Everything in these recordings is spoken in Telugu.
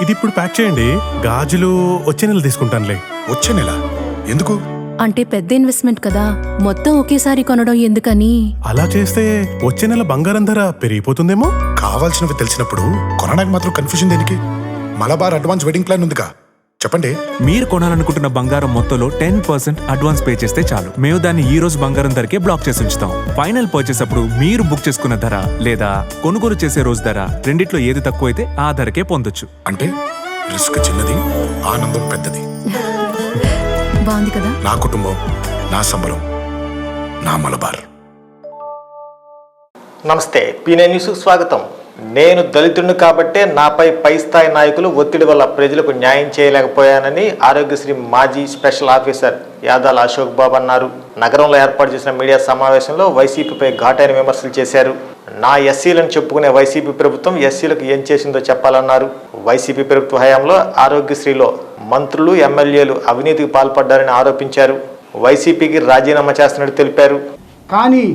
ఇది ఇప్పుడు ప్యాక్ చేయండి. గాజులు వచ్చే నెల తీసుకుంటానులే. వచ్చే నెల ఎందుకు? అంటే పెద్ద ఇన్వెస్ట్మెంట్ కదా, మొత్తం ఒకేసారి కొనడం ఎందుకని. అలా చేస్తే వచ్చే నెల బంగారం ధర పెరిగిపోతుందేమో. కావాల్సినవి తెలిసినప్పుడు కొనడానికి మాత్రం కన్ఫ్యూజన్ దేనికి? మలబార్ అడ్వాన్స్ వెడ్డింగ్ ప్లాన్ ఉందిగా, చెప్పండి. మీరు కొనాలనుకుంటున్న బంగారం మొత్తంలో 10% అడ్వాన్స్ పే చేస్తే చాలు. మేము దాన్ని ఈ రోజు బంగారం ధరకే బ్లాక్ చేసి ఉంచుతాం. ఫైనల్ పర్చేస్ అప్పుడు మీరు బుక్ చేసుకున్న ధర లేదా కొనుగోలు చేసే రోజు ధర రెండిట్లో ఏది తక్కువైతే ఆ ధరకే పొందొచ్చు. అంటే రిస్క్ చిన్నది, ఆనందం పెద్దది. బాగుంది కదా. నా కుటుంబం, నా సంబరం, నా మలబార్. నమస్తే, పీనే న్యూస్ స్వాగతం. నేను దళితుడిని కాబట్టే నాపై పై స్థాయి నాయకులు ఒత్తిడి వల్ల ప్రజలకు న్యాయం చేయలేకపోయానని ఆరోగ్యశ్రీ మాజీ స్పెషల్ ఆఫీసర్ యాదాల అశోక్ బాబు అన్నారు. నగరంలో ఏర్పాటు చేసిన మీడియా సమావేశంలో వైసీపీపై ఘాటైన విమర్శలు చేశారు. నా ఎస్సీలను చెప్పుకునే వైసీపీ ప్రభుత్వం ఎస్సీలకు ఏం చేసిందో చెప్పాలన్నారు. వైసీపీ ప్రభుత్వ హయాంలో ఆరోగ్యశ్రీలో మంత్రులు, ఎమ్మెల్యేలు అవినీతికి పాల్పడ్డారని ఆరోపించారు. వైసీపీకి రాజీనామా చేస్తున్నట్టు తెలిపారు. కానీ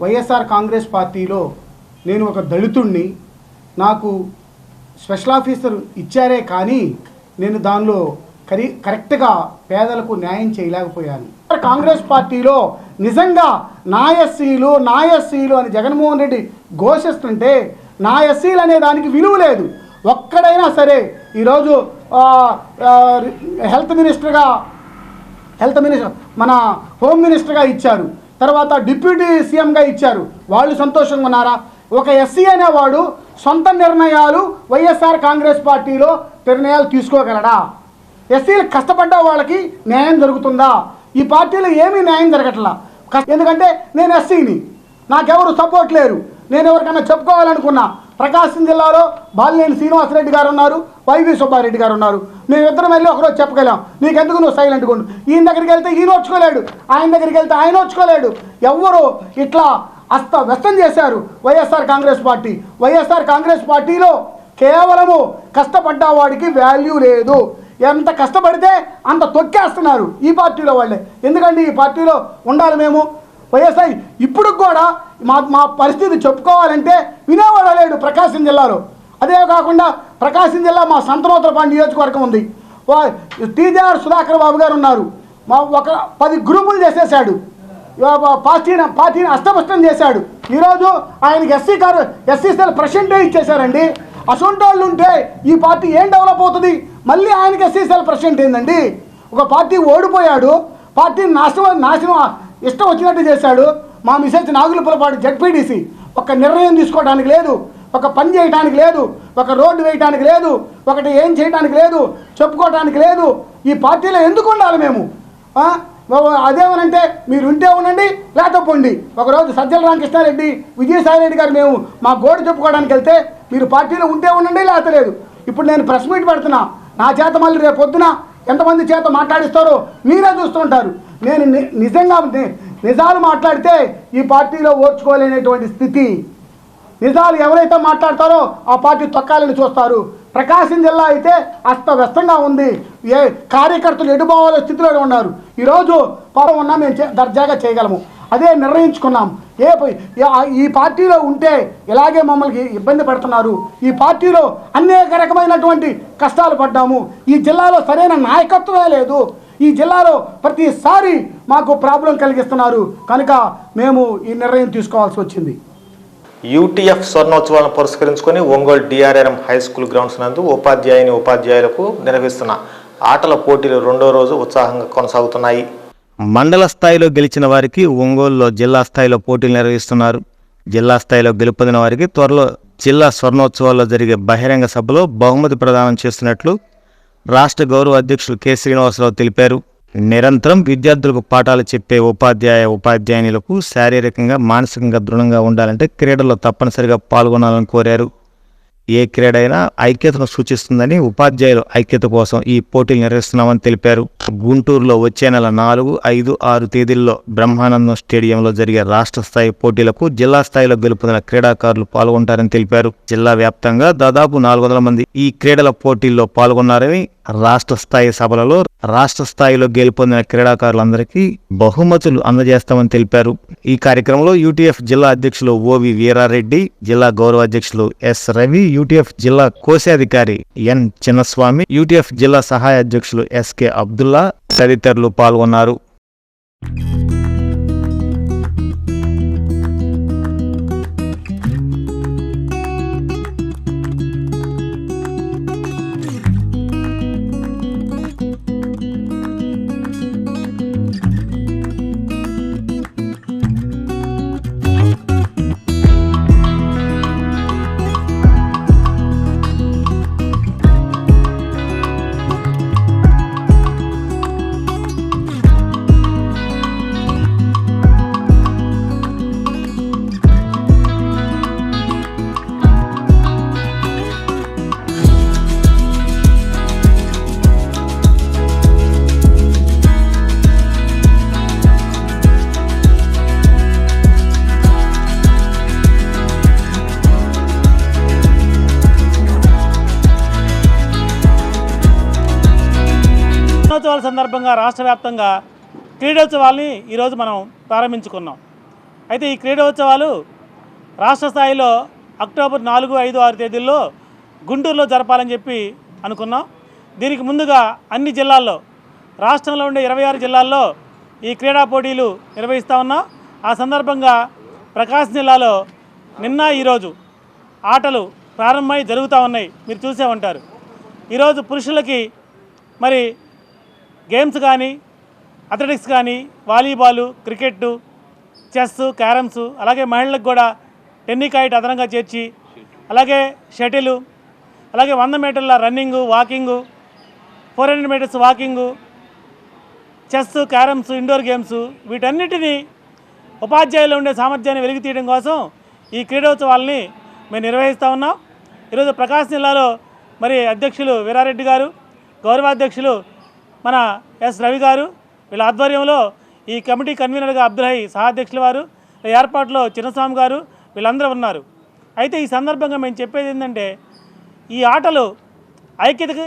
వైఎస్ఆర్ కాంగ్రెస్ పార్టీలో నేను ఒక దళితుడిని, నాకు స్పెషల్ ఆఫీసర్ ఇచ్చారే కానీ నేను దానిలో కరెక్ట్గా పేదలకు న్యాయం చేయలేకపోయాను. కాంగ్రెస్ పార్టీలో నిజంగా నా ఎస్సీలు అని జగన్మోహన్ రెడ్డి ఘోషిస్తుంటే నా ఎస్సీలు అనే దానికి విలువ లేదు. ఒక్కడైనా సరే ఈరోజు హెల్త్ మినిస్టర్ మన హోమ్ మినిస్టర్గా ఇచ్చారు, తర్వాత డిప్యూటీ సీఎంగా ఇచ్చారు. వాళ్ళు సంతోషంగా ఉన్నారా? ఒక ఎస్సీ అనేవాడు సొంత నిర్ణయాలు వైఎస్ఆర్ కాంగ్రెస్ పార్టీలో నిర్ణయాలు తీసుకోగలడా? ఎస్సీలు కష్టపడ్డ వాళ్ళకి న్యాయం జరుగుతుందా? ఈ పార్టీలో ఏమీ న్యాయం జరగట్లా. ఎందుకంటే నేను ఎస్సీని, నాకెవరు సపోర్ట్ లేరు. నేను ఎవరికైనా చెప్పుకోవాలనుకున్నా ప్రకాశం జిల్లాలో బాలినేని శ్రీనివాసరెడ్డి గారు ఉన్నారు, వైవి సుబ్బారెడ్డి గారు ఉన్నారు. మేమిద్దరం వెళ్ళి ఒకరోజు చెప్పగలం, నీకెందుకు నువ్వు సైలెంట్గా ఉండు. ఈయన దగ్గరికి వెళ్తే ఈయన వచ్చుకోలేడు, ఆయన దగ్గరికి వెళ్తే ఆయన వచ్చుకోలేడు. ఎవ్వరు ఇట్లా వ్యస్తం చేశారు వైఎస్ఆర్ కాంగ్రెస్ పార్టీ. వైఎస్ఆర్ కాంగ్రెస్ పార్టీలో కేవలము కష్టపడ్డ వాడికి వాల్యూ లేదు. ఎంత కష్టపడితే అంత తొక్కేస్తున్నారు ఈ పార్టీలో వాళ్ళే. ఎందుకంటే ఈ పార్టీలో ఉండాలి మేము. వైఎస్ఆర్ ఇప్పుడు కూడా మా పరిస్థితి చెప్పుకోవాలంటే వినేవాడు లేడు ప్రకాశం జిల్లాలో. అదే కాకుండా ప్రకాశం జిల్లా మా సంతనోత్తరపాడు నియోజకవర్గం ఉంది. టీజీఆర్ సుధాకర్ బాబు గారు ఉన్నారు. ఒక 10 గ్రూపులు చేసేసాడు, పార్టీని అస్తమస్తం చేశాడు. ఈరోజు ఆయనకి ఎస్సీసీల ప్రెసిడెంటే ఇచ్చేశారండి. అసొంటోళ్ళు ఉంటే ఈ పార్టీ ఏం డెవలప్ అవుతుంది? మళ్ళీ ఆయనకి ఎస్సీసీల ప్రెసిడెంట్ ఏందండి? ఒక పార్టీ ఓడిపోయాడు, పార్టీని నాశనం ఇష్టం వచ్చినట్టు చేశాడు. మా మిసెస్ నాగులపులపాడు జెడ్పీటీసీ ఒక నిర్ణయం తీసుకోవడానికి లేదు, ఒక పని చేయడానికి లేదు, ఒక రోడ్డు వేయడానికి లేదు, ఒకటి ఏం చేయడానికి లేదు, చెప్పుకోవడానికి లేదు. ఈ పార్టీలో ఎందుకు ఉండాలి మేము? అదేమనంటే మీరు ఉంటే ఉండండి, లేకపోండి. ఒకరోజు సజ్జల రామకృష్ణారెడ్డి, విజయసాయిరెడ్డి గారు మేము మా గోడు చెప్పుకోవడానికి వెళ్తే మీరు పార్టీలో ఉంటే ఉండండి, లేకపోలేదు. ఇప్పుడు నేను ప్రెస్ మీట్ పెడుతున్నా, నా చేత మళ్ళీ రేపు పొద్దున ఎంతమంది చేత మాట్లాడిస్తారో మీరే చూస్తుంటారు. నేను నిజంగా నిజాలు మాట్లాడితే ఈ పార్టీలో ఓర్చుకోలేనటువంటి స్థితి. నిజాలు ఎవరైతే మాట్లాడతారో ఆ పార్టీ తొక్కాలని చూస్తారు. ప్రకాశం జిల్లా అయితే అస్తవ్యస్తంగా ఉంది. కార్యకర్తలు ఎడుపోవాల స్థితిలో ఉన్నారు. ఈరోజు పవన్ ఉన్నా మేము దర్జాగా చేయగలము, అదే నిర్ణయించుకున్నాం. ఈ పార్టీలో ఉంటే ఇలాగే మమ్మల్ని ఇబ్బంది పెడుతున్నారు. ఈ పార్టీలో అనేక రకమైనటువంటి కష్టాలు పడ్డాము. ఈ జిల్లాలో సరైన నాయకత్వమే లేదు. ఈ జిల్లాలో ప్రతిసారి మాకు ప్రాబ్లం కలిగిస్తున్నారు. కనుక మేము ఈ నిర్ణయం తీసుకోవాల్సి వచ్చింది. యూటీఎఫ్ స్వర్ణోత్సవాలను పురస్కరించుకొని Ongole DRRM high school grounds నందు ఉపాధ్యాయులకు నిర్వహిస్తున్న ఆటల పోటీలు 2వ రోజు ఉత్సాహంగా కొనసాగుతున్నాయి. మండల స్థాయిలో గెలిచిన వారికి ఒంగోలులో జిల్లా స్థాయిలో పోటీలు నిర్వహిస్తున్నారు. జిల్లా స్థాయిలో గెలుపొందిన వారికి త్వరలో జిల్లా స్వర్ణోత్సవాల్లో జరిగే బహిరంగ సభలో బహుమతి ప్రదానం చేస్తున్నట్లు రాష్ట్ర గౌరవ అధ్యక్షులు కె శ్రీనివాసరావు తెలిపారు. నిరంతరం విద్యార్థులకు పాఠాలు చెప్పే ఉపాధ్యాయులకు శారీరకంగా మానసికంగా దృఢంగా ఉండాలంటే క్రీడల్లో తప్పనిసరిగా పాల్గొనాలని కోరారు. ఏ క్రీడ అయినా ఐక్యతను సూచిస్తుందని ఉపాధ్యాయులు ఐక్యత కోసం ఈ పోటీలు నిర్వహిస్తున్నామని తెలిపారు. గుంటూరులో వచ్చే నెల 4, 5, 6 తేదీల్లో బ్రహ్మానందం స్టేడియంలో జరిగే రాష్ట్ర స్థాయి పోటీలకు జిల్లా స్థాయిలో గెలుపొందిన క్రీడాకారులు పాల్గొంటారని తెలిపారు. జిల్లా వ్యాప్తంగా దాదాపు 400 మంది ఈ క్రీడల పోటీల్లో పాల్గొన్నారని, రాష్ట్ర స్థాయి సభలలో రాష్ట్ర స్థాయిలో గెలుపొందిన క్రీడాకారులందరికీ బహుమతులు అందజేస్తామని తెలిపారు. ఈ కార్యక్రమంలో యూటీఎఫ్ జిల్లా అధ్యక్షులు ఓవి వీరారెడ్డి, జిల్లా గౌరవ అధ్యక్షులు ఎస్ రవి, యూటీఎఫ్ జిల్లా కోశాధికారి ఎన్ చిన్నస్వామి, యూటీఎఫ్ జిల్లా సహాయ అధ్యక్షులు ఎస్కే అబ్దుల్లా తదితరులు పాల్గొన్నారు. క్రీడోత్సవాల సందర్భంగా రాష్ట్ర వ్యాప్తంగా క్రీడోత్సవాల్ని ఈరోజు మనం ప్రారంభించుకున్నాం. అయితే ఈ క్రీడోత్సవాలు రాష్ట్ర స్థాయిలో అక్టోబర్ 4, 5, 6 తేదీల్లో గుంటూరులో జరపాలని చెప్పి అనుకున్నాం. దీనికి ముందుగా అన్ని జిల్లాల్లో, రాష్ట్రంలో ఉండే 26 జిల్లాల్లో ఈ క్రీడా పోటీలు నిర్వహిస్తూ ఉన్నాం. ఆ సందర్భంగా ప్రకాశం జిల్లాలో నిన్న ఈరోజు ఆటలు ప్రారంభమై జరుగుతూ ఉన్నాయి. మీరు చూసే ఉంటారు. ఈరోజు పురుషులకి మరి గేమ్స్ కానీ, అథ్లెటిక్స్ కానీ, వాలీబాలు, క్రికెట్టు, చెస్, క్యారమ్స్, అలాగే మహిళలకు కూడా టెన్నికాయిట్ అదనంగా చేర్చి, అలాగే షటిలు, అలాగే 100 మీటర్ల running, walking, 400 metres walking, chess, carroms, indoor games, వీటన్నిటినీ ఉపాధ్యాయులు ఉండే సామర్థ్యాన్ని వెలికి తీయడం కోసం ఈ క్రీడోత్సవాలని మేము నిర్వహిస్తూ ఉన్నాం. ఈరోజు ప్రకాశం జిల్లాలో మరి అధ్యక్షులు వీరారెడ్డి గారు, గౌరవాధ్యక్షులు మన ఎస్ రవి గారు, వీళ్ళ ఆధ్వర్యంలో ఈ కమిటీ కన్వీనర్గా అబ్దుల్హై సహాధ్యక్షుల వారు, ఏర్పాట్లో చిన్నస్వామి గారు, వీళ్ళందరూ ఉన్నారు. అయితే ఈ సందర్భంగా మేము చెప్పేది ఏంటంటే, ఈ ఆటలు ఐక్యతకి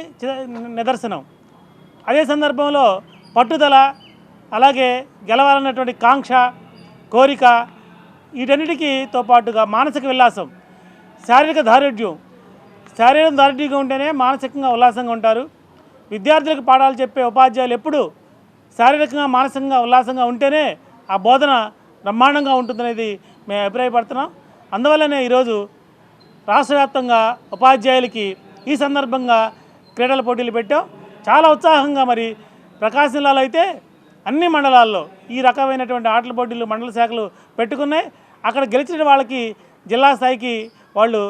నిదర్శనం. అదే సందర్భంలో పట్టుదల, అలాగే గెలవాలన్నటువంటి కాంక్ష, కోరిక, వీటన్నిటికీతో పాటుగా మానసిక ఉల్లాసం, శారీరక దారుఢ్యంగా ఉంటేనే మానసికంగా ఉల్లాసంగా ఉంటారు. విద్యార్థులకు పాఠాలు చెప్పే ఉపాధ్యాయులు ఎప్పుడు శారీరకంగా, మానసికంగా ఉల్లాసంగా ఉంటేనే ఆ బోధన బ్రహ్మాండంగా ఉంటుందనేది మేము అభిప్రాయపడుతున్నాం. అందువల్లనే ఈరోజు రాష్ట్ర వ్యాప్తంగా ఉపాధ్యాయులకి ఈ సందర్భంగా క్రీడల పోటీలు పెట్టాం. చాలా ఉత్సాహంగా మరి ప్రకాశం జిల్లాలో అయితే అన్ని మండలాల్లో ఈ రకమైనటువంటి ఆటల పోటీలు మండల శాఖలు పెట్టుకున్నాయి. అక్కడ గెలిచిన వాళ్ళకి జిల్లా స్థాయికి వాళ్ళు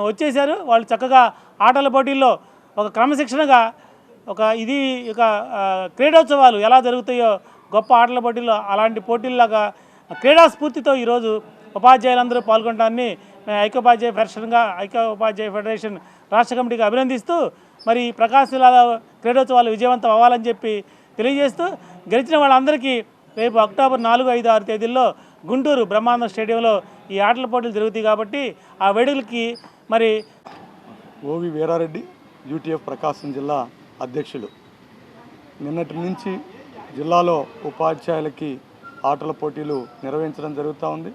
వచ్చేసారు. వాళ్ళు చక్కగా ఆటల పోటీల్లో ఒక క్రమశిక్షణగా ఒక క్రీడోత్సవాలు ఎలా జరుగుతాయో గొప్ప ఆటల పోటీల్లో అలాంటి పోటీల్లాగా క్రీడా స్ఫూర్తితో ఈరోజు ఉపాధ్యాయులందరూ పాల్గొనడాన్ని మేము ఐక్యోపాధ్యాయ ఫెడరేషన్ రాష్ట్ర కమిటీకి అభినందిస్తూ, మరి ప్రకాశం జిల్లాలో క్రీడోత్సవాలు విజయవంతం అవ్వాలని చెప్పి తెలియజేస్తూ, గెలిచిన వాళ్ళందరికీ రేపు అక్టోబర్ 4, 5, 6 తేదీల్లో గుంటూరు బ్రహ్మానందం స్టేడియంలో ఈ ఆటల పోటీలు జరుగుతాయి. కాబట్టి ఆ వేడుకలకి మరి ఓవి వీరారెడ్డి, యూటీఎఫ్ ప్రకాశం జిల్లా అధ్యక్షులు. నిన్నటి నుంచి జిల్లాలో ఉపాధ్యాయులకి ఆటల పోటీలు నిర్వహించడం జరుగుతూ ఉంది.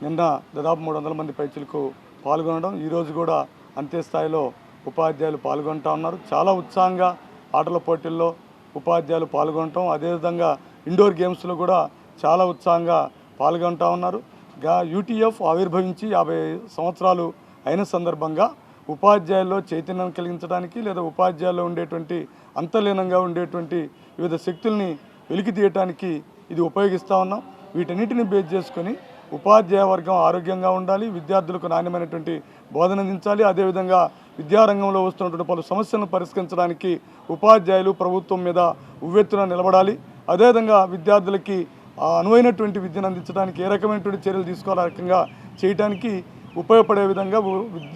నిన్న దాదాపు 300 మంది పైచులకు పాల్గొనడం, ఈరోజు కూడా అంతే స్థాయిలో ఉపాధ్యాయులు పాల్గొంటూ ఉన్నారు. చాలా ఉత్సాహంగా ఆటల పోటీల్లో ఉపాధ్యాయులు పాల్గొనటం, అదేవిధంగా ఇండోర్ గేమ్స్లో కూడా చాలా ఉత్సాహంగా పాల్గొంటూ ఉన్నారు. యూటీఎఫ్ ఆవిర్భవించి 50 సంవత్సరాలు అయిన సందర్భంగా ఉపాధ్యాయుల్లో చైతన్యం కలిగించడానికి, లేదా ఉపాధ్యాయుల్లో ఉండేటువంటి అంతర్లీనంగా ఉండేటువంటి వివిధ శక్తుల్ని వెలికి తీయటానికి ఇది ఉపయోగిస్తూ ఉన్నాం. వీటన్నిటిని బేస్ చేసుకొని ఉపాధ్యాయ వర్గం ఆరోగ్యంగా ఉండాలి, విద్యార్థులకు నాణ్యమైనటువంటి బోధన అందించాలి. అదేవిధంగా విద్యారంగంలో వస్తున్నటువంటి పలు సమస్యలను పరిష్కరించడానికి ఉపాధ్యాయులు ప్రభుత్వం మీద ఉవ్వెత్తున నిలబడాలి. అదేవిధంగా విద్యార్థులకి అనువైనటువంటి విద్యను అందించడానికి ఏ రకమైనటువంటి చర్యలు తీసుకోవాలి, ఆ రకంగా చేయడానికి ఉపయోగపడే విధంగా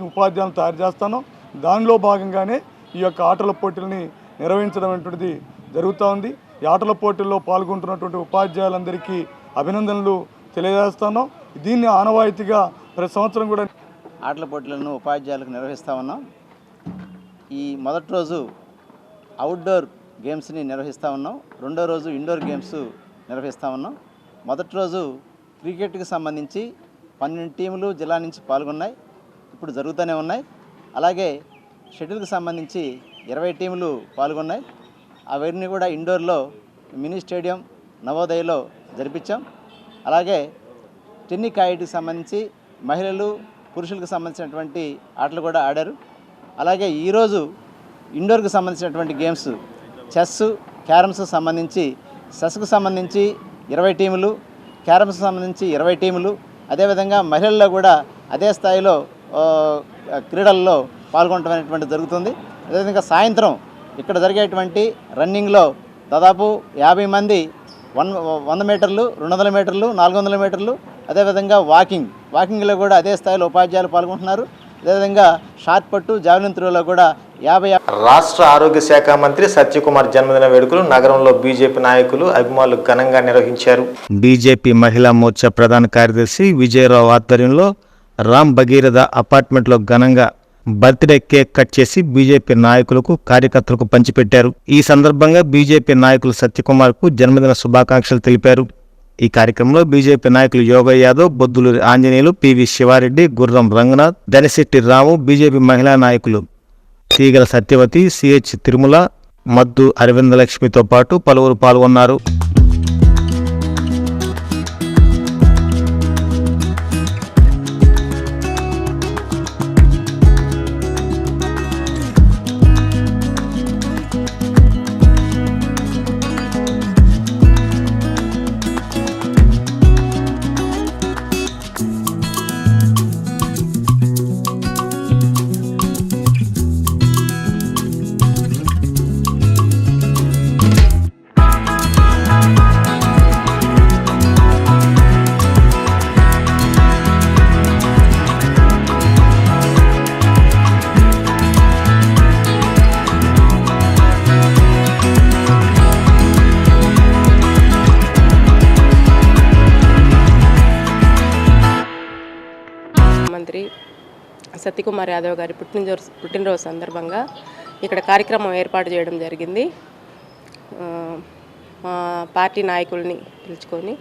ఉపాధ్యాయులను తయారు చేస్తాను. దానిలో భాగంగానే ఈ యొక్క ఆటల పోటీలని నిర్వహించడం అనేటువంటిది జరుగుతూ ఉంది. ఈ ఆటల పోటీల్లో పాల్గొంటున్నటువంటి ఉపాధ్యాయులందరికీ అభినందనలు తెలియజేస్తున్నాం. దీన్ని ఆనవాయితీగా ప్రతి సంవత్సరం కూడా ఆటల పోటీలను ఉపాధ్యాయులకు నిర్వహిస్తూ ఉన్నాం. ఈ మొదటి రోజు అవుట్డోర్ గేమ్స్ని నిర్వహిస్తూ ఉన్నాం. రెండో రోజు ఇండోర్ గేమ్స్ నిర్వహిస్తూ ఉన్నాం. మొదటి రోజు క్రికెట్కి సంబంధించి 12 టీములు జిల్లా నుంచి పాల్గొన్నాయి, ఇప్పుడు జరుగుతూనే ఉన్నాయి. అలాగే షటిల్కి సంబంధించి 20 టీములు పాల్గొన్నాయి. అవన్నీ కూడా ఇండోర్లో మినీ స్టేడియం నవోదయలో జరిపించాం. అలాగే టెన్నికాయిట్కి సంబంధించి మహిళలు పురుషులకు సంబంధించినటువంటి ఆటలు కూడా ఆడారు. అలాగే ఈరోజు ఇండోర్కి సంబంధించినటువంటి గేమ్స్ చెస్, క్యారమ్స్కి సంబంధించి చెస్కు సంబంధించి 20 టీములు, క్యారమ్స్కి సంబంధించి 20 టీములు, అదేవిధంగా మహిళల్లో కూడా అదే స్థాయిలో క్రీడల్లో పాల్గొనడం అనేటువంటి జరుగుతుంది. అదేవిధంగా సాయంత్రం ఇక్కడ జరిగేటువంటి రన్నింగ్లో దాదాపు 50 మంది 100 మీటర్లు, 200 మీటర్లు, 400 మీటర్లు, అదేవిధంగా వాకింగ్లో కూడా అదే స్థాయిలో ఉపాధ్యాయులు పాల్గొంటున్నారు. అదేవిధంగా షార్ట్ పట్టు, జావెలిన్ త్రోలో కూడా 50. రాష్ట్ర ఆరోగ్య శాఖ మంత్రి సత్యకుమార్ జన్మదిన వేడుకలు నగరంలో బీజేపీ నాయకులు, అభిమానులు ఘనంగా నిర్వహించారు. బీజేపీ మహిళా మోర్చా ప్రధాన కార్యదర్శి విజయరావు ఆధ్వర్యంలో రామ్ భగీరథ అపార్ట్మెంట్లో ఘనంగా బర్త్డే కేక్ కట్ చేసి బీజేపీ నాయకులకు, కార్యకర్తలకు పంచిపెట్టారు. ఈ సందర్భంగా బీజేపీ నాయకులు సత్యకుమార్కు జన్మదిన శుభాకాంక్షలు తెలిపారు. ఈ కార్యక్రమంలో బీజేపీ నాయకులు యోగయ్య యాదవ్, బొద్దులూరి ఆంజనేయులు, పివి శివారెడ్డి, గుర్రం రంగనాథ్, దనిశెట్టి రాము, బీజేపీ మహిళా నాయకులు తీగల సత్యవతి, సిహెచ్ తిరుమల, మద్దు అరవిందలక్ష్మితో పాటు పలువురు పాల్గొన్నారు. మంత్రి సత్యకుమార్ యాదవ్ గారి పుట్టినరోజు సందర్భంగా ఇక్కడ కార్యక్రమం ఏర్పాటు చేయడం జరిగింది. మా పార్టీ నాయకుల్ని పిలుచుకొని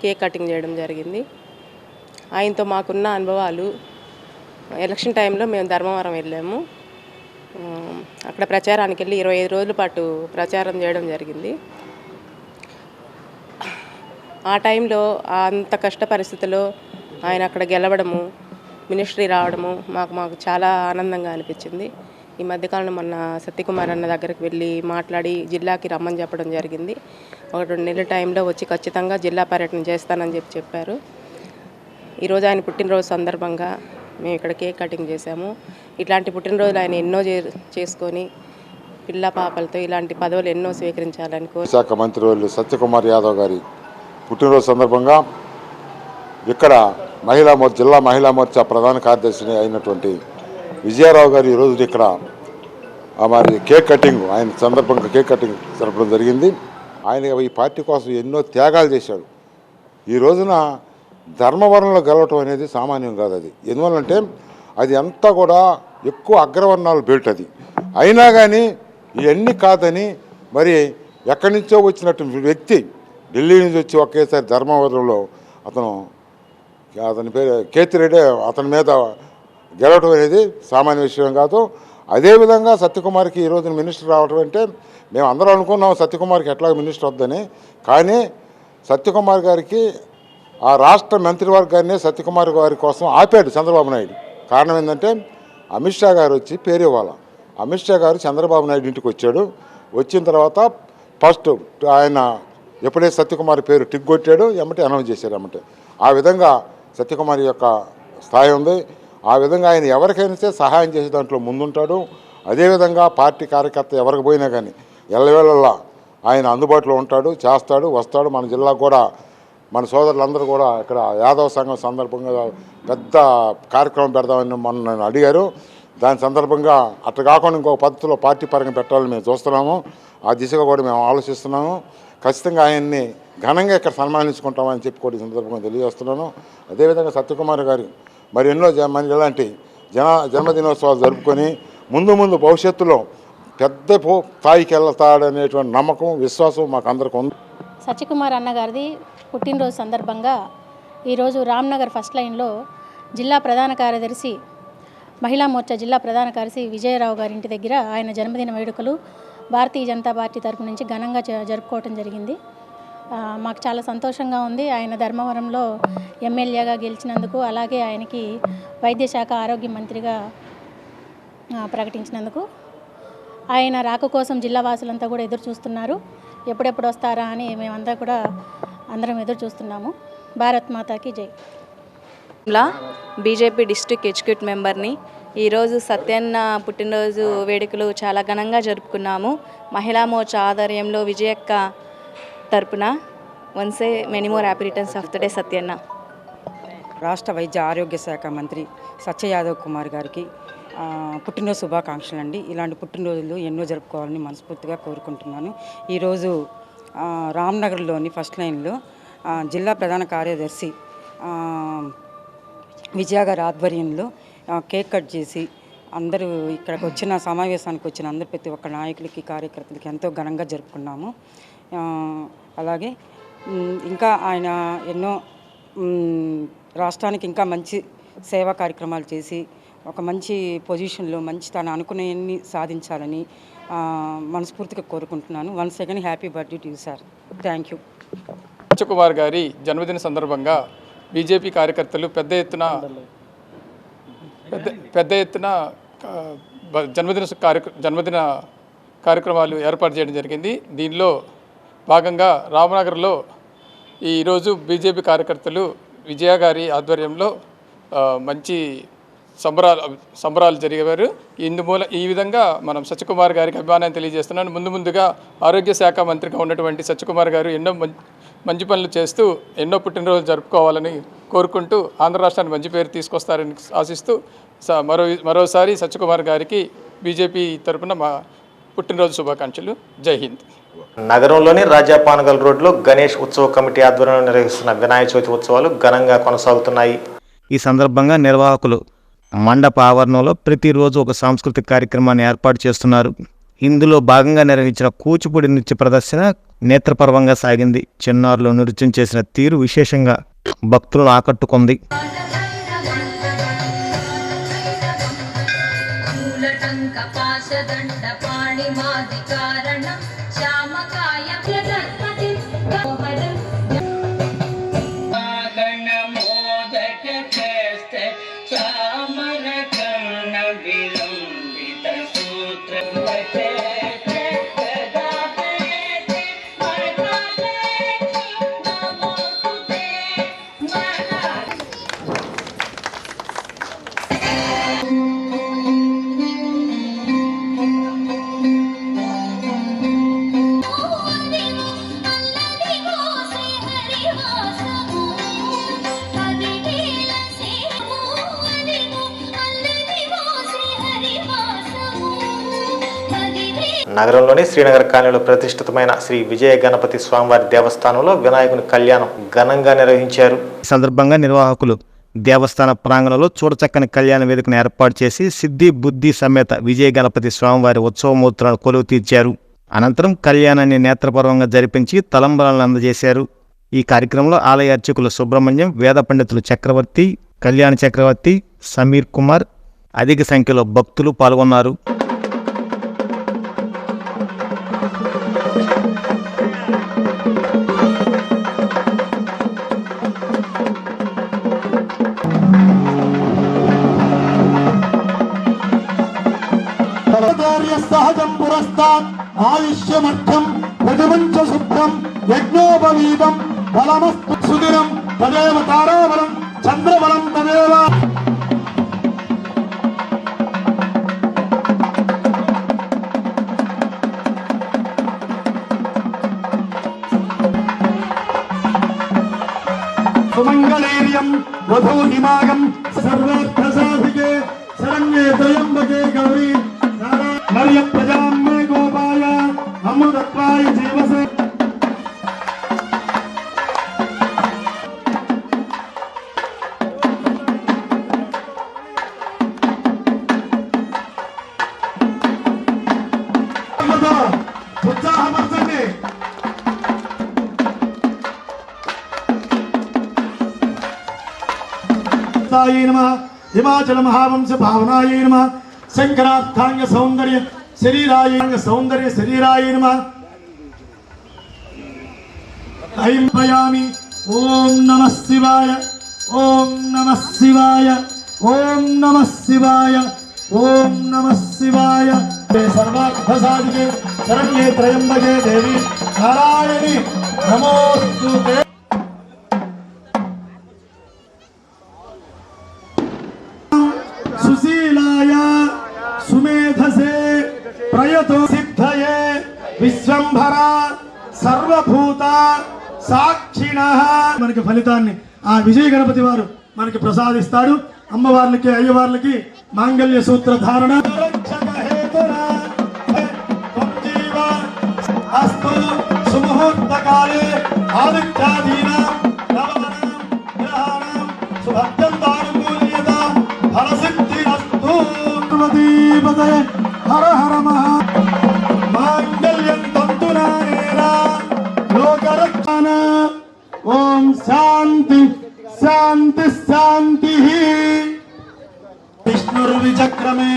కేక్ కటింగ్ చేయడం జరిగింది. ఆయనతో మాకున్న అనుభవాలు, ఎలక్షన్ టైంలో మేము ధర్మవరం వెళ్ళాము. అక్కడ ప్రచారానికి వెళ్ళి 25 రోజుల పాటు ప్రచారం చేయడం జరిగింది. ఆ టైంలో అంత కష్ట పరిస్థితుల్లో ఆయన అక్కడ గెలవడము, మినిస్ట్రీ రావడము మాకు చాలా ఆనందంగా అనిపించింది. ఈ మధ్యకాలంలో మొన్న సత్యకుమార్ అన్న దగ్గరికి వెళ్ళి మాట్లాడి జిల్లాకి రమ్మని చెప్పడం జరిగింది. 1-2 నెలల టైంలో వచ్చి ఖచ్చితంగా జిల్లా పర్యటన చేస్తానని చెప్పారు. ఈరోజు ఆయన పుట్టినరోజు సందర్భంగా మేము ఇక్కడ కేక్ కటింగ్ చేశాము. ఇట్లాంటి పుట్టినరోజులు ఆయన ఎన్నో చేసుకొని పిల్ల పాపలతో ఇలాంటి పదవులు ఎన్నో స్వీకరించాలని శాఖ మంత్రి సత్యకుమార్ యాదవ్ గారి పుట్టినరోజు సందర్భంగా ఇక్కడ జిల్లా మహిళా మోర్చా ప్రధాన కార్యదర్శిని అయినటువంటి విజయరావు గారు ఈరోజు ఇక్కడ మరి కేక్ కటింగ్ ఆయన సందర్భంగా కేక్ కటింగ్ జరపడం జరిగింది. ఆయన ఈ పార్టీ కోసం ఎన్నో త్యాగాలు చేశాడు. ఈ రోజున ధర్మవరంలో గెలవటం అనేది సామాన్యం కాదు. అది ఎందువల్లంటే అది అంతా కూడా ఎక్కువ అగ్రవర్ణాలు బెల్ట్. అది అయినా కానీ ఇవన్నీ కాదని మరి ఎక్కడి నుంచో వచ్చినటువంటి వ్యక్తి ఢిల్లీ నుంచి వచ్చి ఒకేసారి ధర్మవరంలో అతని పేరు కేతిరెడ్డి, అతని మీద గెలవటం అనేది సామాన్య విషయం కాదు. అదేవిధంగా సత్యకుమార్కి ఈ రోజున మినిస్టర్ రావటం అంటే మేము అందరం అనుకున్నాం సత్యకుమార్కి ఎట్లా మినిస్టర్ వద్దని. కానీ సత్యకుమార్ గారికి ఆ రాష్ట్ర మంత్రివర్గాన్ని సత్యకుమార్ గారి కోసం ఆపాడు చంద్రబాబు నాయుడు. కారణం ఏంటంటే అమిత్ షా గారు వచ్చి పేరు ఇవ్వాలి. అమిత్ షా గారు చంద్రబాబు నాయుడు ఇంటికి వచ్చాడు. వచ్చిన తర్వాత ఫస్ట్ ఆయన ఎప్పుడైతే సత్యకుమార్ పేరు టిక్ కొట్టాడు, ఎమ్మటే అనౌన్స్ చేశాడు. ఎమ్మటే ఆ విధంగా సత్యకుమార్ యొక్క స్థాయి ఉంది. ఆ విధంగా ఆయన ఎవరికైనా సహాయం చేసే దాంట్లో ముందుంటాడు. అదేవిధంగా పార్టీ కార్యకర్త ఎవరికి పోయినా కానీ ఎల్లవేళలా ఆయన అందుబాటులో ఉంటాడు, చేస్తాడు, వస్తాడు. మన జిల్లాకు కూడా మన సోదరులందరూ కూడా ఇక్కడ యాదవ సంఘం సందర్భంగా పెద్ద కార్యక్రమం పెడదామని మొన్న అడిగారు. దాని సందర్భంగా అట్లా కాకుండా ఇంకొక పద్ధతిలో పార్టీ పరంగా పెట్టాలని మేము చూస్తున్నాము. ఆ దిశగా కూడా మేము ఆలోచిస్తున్నాము. ఖచ్చితంగా ఆయన్ని ఘనంగా ఇక్కడ సన్మానించుకుంటామని చెప్పి కూడా ఈ సందర్భంగా తెలియజేస్తున్నాను. అదేవిధంగా సత్యకుమార్ గారు మరి ఎన్నో మరి ఇలాంటి జన్మదినోత్సవాలు జరుపుకొని ముందు భవిష్యత్తులో పెద్ద స్థాయికి వెళ్తాడనేటువంటి నమ్మకం, విశ్వాసం మాకు అందరికీ ఉంది. సత్యకుమార్ అన్నగారిది పుట్టినరోజు సందర్భంగా ఈరోజు రామ్నగర్ ఫస్ట్ లైన్లో జిల్లా ప్రధాన కార్యదర్శి మహిళా మోర్చా జిల్లా ప్రధాన కార్యదర్శి విజయరావు గారి ఇంటి దగ్గర ఆయన జన్మదిన వేడుకలు భారతీయ జనతా పార్టీ తరపు నుంచి ఘనంగా జరుపుకోవటం జరిగింది. మాకు చాలా సంతోషంగా ఉంది. ఆయన ధర్మవరంలో ఎమ్మెల్యేగా గెలిచినందుకు, అలాగే ఆయనకి వైద్య శాఖ ఆరోగ్య మంత్రిగా ప్రకటించినందుకు. ఆయన రాక కోసం జిల్లా వాసులంతా కూడా ఎదురు చూస్తున్నారు. ఎప్పుడెప్పుడు వస్తారా అని మేమంతా కూడా అందరం ఎదురు చూస్తున్నాము. భారత్ మాతాకి జై. బీజేపీ డిస్ట్రిక్ట్ ఎగ్జిక్యూటివ్ మెంబర్ని. ఈరోజు సత్యన్న పుట్టినరోజు వేడుకలు చాలా ఘనంగా జరుపుకున్నాము. మహిళా మోర్చా ఆధ్వర్యంలో విజయక్క తరపున once many more happy returns of the day సత్యన్న. రాష్ట్ర వైద్య ఆరోగ్య శాఖ మంత్రి సత్య యాదవ్ కుమార్ గారికి పుట్టినరోజు శుభాకాంక్షలు అండి. ఇలాంటి పుట్టినరోజులు ఎన్నో జరుపుకోవాలని మనస్ఫూర్తిగా కోరుకుంటున్నాను. ఈరోజు రామ్నగర్లోని ఫస్ట్ లైన్లో జిల్లా ప్రధాన కార్యదర్శి విజయ గారి ఆధ్వర్యంలో కేక్ కట్ చేసి అందరూ ఇక్కడికి వచ్చిన సమావేశానికి వచ్చిన అందరు ప్రతి ఒక్క నాయకులకి కార్యకర్తలకి ఎంతో ఘనంగా జరుపుకున్నాము. అలాగే ఇంకా ఆయన ఎన్నో రాష్ట్రానికి ఇంకా మంచి సేవా కార్యక్రమాలు చేసి ఒక మంచి పొజిషన్లో మంచి తను అనుకునేవన్నీ సాధించాలని మనస్ఫూర్తిగా కోరుకుంటున్నాను. Once again happy birthday to you sir. Thank you. Satyakumar గారి జన్మదిన సందర్భంగా బీజేపీ కార్యకర్తలు పెద్ద ఎత్తున జన్మదిన కార్యక్రమాలు ఏర్పాటు చేయడం జరిగింది. దీనిలో భాగంగా రామనగర్లో ఈరోజు బీజేపీ కార్యకర్తలు విజయ గారి ఆధ్వర్యంలో మంచి సంబరాలు జరిగేవారు. ఈ విధంగా మనం సత్యకుమార్ గారికి అభిమానాన్ని తెలియజేస్తున్నాను. ముందుగా ఆరోగ్య శాఖ మంత్రిగా ఉన్నటువంటి సత్యకుమార్ గారు ఎన్నో మంచి పనులు చేస్తూ ఎన్నో పుట్టినరోజులు జరుపుకోవాలని కోరుకుంటూ ఆంధ్ర రాష్ట్రానికి మంచి పేరు తీసుకొస్తారని ఆశిస్తూ మరోసారి సత్యకుమార్ గారికి బీజేపీ తరఫున మా పుట్టినరోజు శుభాకాంక్షలు. జై హింద్. నగరంలోని రాజాపానగల్ రోడ్లో గణేష్ ఉత్సవ కమిటీ ఆధ్వర్యంలో నిర్వహిస్తున్న వినాయక చవితి ఉత్సవాలు ఘనంగా కొనసాగుతున్నాయి. ఈ సందర్భంగా నిర్వాహకులు మండప ఆవరణలో ప్రతిరోజు ఒక సాంస్కృతిక కార్యక్రమాన్ని ఏర్పాటు చేస్తున్నారు. ఇందులో భాగంగా నిర్వహించిన కూచిపూడి నృత్య ప్రదర్శన నేత్రపర్వంగా సాగింది. చిన్నారులు నృత్యం చేసిన తీరు విశేషంగా భక్తులను ఆకట్టుకుంది. నగరంలోని శ్రీనగర్ కాలనీలో ప్రతిష్ఠితమైన శ్రీ విజయ గణపతి స్వామివారి దేవస్థానంలో వినాయకుని కళ్యాణం ఘనంగా నిర్వహించారు. ఈ సందర్భంగా నిర్వాహకులు దేవస్థాన ప్రాంగణంలో చూడచక్కని కళ్యాణ వేదికను ఏర్పాటు చేసి సిద్ధి బుద్ధి సమేత విజయ గణపతి స్వామివారి ఉత్సవమూర్తులను కొలువు తీర్చారు. అనంతరం కళ్యాణాన్ని నేత్రపర్వంగా జరిపించి తలంబరాలను అందజేశారు. ఈ కార్యక్రమంలో ఆలయ అర్చకులు సుబ్రహ్మణ్యం, వేద పండితులు చక్రవర్తి, కళ్యాణ చక్రవర్తి, సమీర్ కుమార్ అధిక సంఖ్యలో భక్తులు పాల్గొన్నారు. సహజం పురస్తాత్ ఆయుష్యమర్థం ప్రతిమంచ శుద్ధం యజ్ఞోపవీతం బలమస్తు సుదినం తదేవ తారాబలం చంద్రబలం తదేవ. సుమంగళేర్యం వధూ హిమాగం సర్వార్థ సాధికే శరణ్యే త్రయంబకే గౌరీ మర్య ప్రజామ్మే గోపాయ అమృతత్వాయ జీవసే ఉత్సాహపరచండి. హిమాచల మహావంశ భావనాయ నమః శంకరార్థాంగ సౌందర్య శరీరాయ నమః ఐంపయామి. ఓం నమః శివాయ ఓం నమః శివాయ ఓం నమః శివాయ ఓం నమః శివాయ. సర్వార్థసాధికే శరణ్యే త్రయంబకే దేవి నారాయణి నమోస్తుతే. సుశీలాయ సుమేధసే ప్రయతో సిద్ధయే విశ్వంభర సర్వభూత సాక్షిణః. మనకి ఫలితాన్ని ఆ విజయ గణపతి వారు మనకి ప్రసాదిస్తాడు. అమ్మవార్లకి అయ్యవార్లకి మాంగళ్య సూత్ర ధారణ అస్తు సుముహూర్తకాలే ఆదిత్యాదీనాం నవానాం గ్రహాణాం శుభత్యంతానుకూల్యత ఫలసిద్ధిరస్తు. పదయ హర హర మహా మాంగళ్యం తంతునానేనా లోకరక్షణ. ఓం శాంతి శాంతి శాంతి. విష్ణుర్విచక్రమే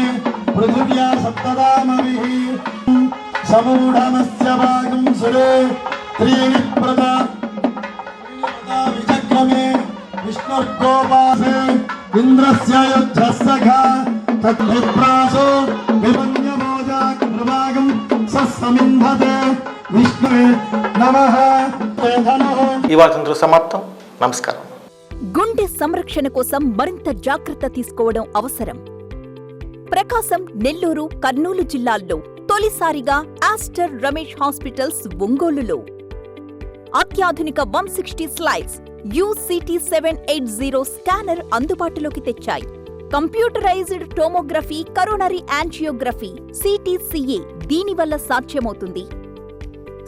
పృథివ్యా సప్తదామవిః సమూఢమస్య భాగం సురే త్రీణి ప్రదా విచక్రమే విష్ణుర్గోపాసే ఇంద్రస్య యుద్ధస్సఖా తద్విప్రాసో విపన్యమోజా ప్రభాగం సస్సమింధతే విష్ణువే నమః. ఈ వార్తలు సమాప్తం. నమస్కారం. గుండె సంరక్షణ కోసం మరింత జాగ్రత్త తీసుకోవడం అవసరం. ప్రకాశం, నెల్లూరు, కర్నూలు జిల్లాల్లో తొలిసారిగా ఆస్టర్ రమేష్ హాస్పిటల్స్ ఒంగోలులో అత్యాధునిక 160 స్లైడ్స్ UCT 780 స్కానర్ అందుబాటులోకి తెచ్చాయి. Computerized tomography, coronary angiography, CTCA దీనివల్ల సాధ్యమవుతుంది.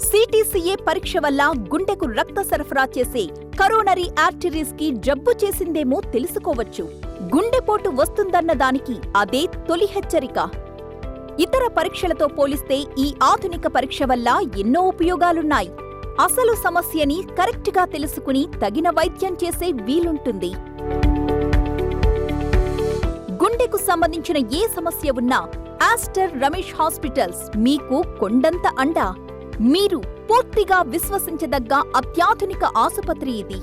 CTCA పరీక్ష వల్ల గుండెకు రక్త సరఫరా చేసే కరోనరీ ఆర్టరీస్ కి జబ్బు చేసిందేమో తెలుసుకోవచ్చు. గుండెపోటు వస్తుందన్న దానికి అదే తొలి హెచ్చరిక. ఇతర పరీక్షలతో పోలిస్తే ఈ ఆధునిక పరీక్ష వల్ల ఎన్నో ఉపయోగాలున్నాయి. అసలు సమస్యని కరెక్ట్గా తెలుసుకుని తగిన వైద్యం చేసే వీలుంటుంది. గుండెకు సంబంధించిన ఏ సమస్య ఉన్నా ఆస్టర్ రమేష్ హాస్పిటల్స్ మీకు కొండంత అండ. మీరు పూర్తిగా విశ్వసించదగ్గ అత్యాధునిక ఆసుపత్రి ఇది.